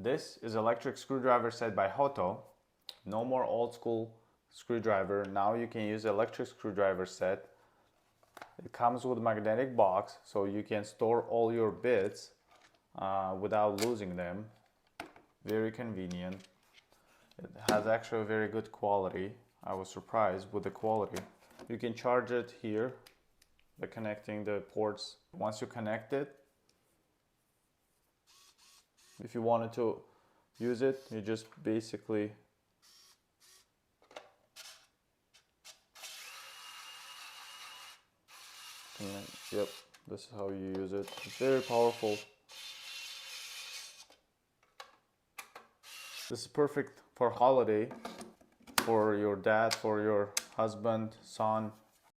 This is electric screwdriver set by Hoto. No more old school screwdriver. Now you can use electric screwdriver set. It comes with a magnetic box, so you can store all your bits without losing them. Very convenient. It has actually very good quality. I was surprised with the quality. You can charge it here by connecting the ports. Once you connect it, if you wanted to use it, you just basically yep, this is how you use it. It's very powerful. This is perfect for holiday, for your dad, for your husband, son,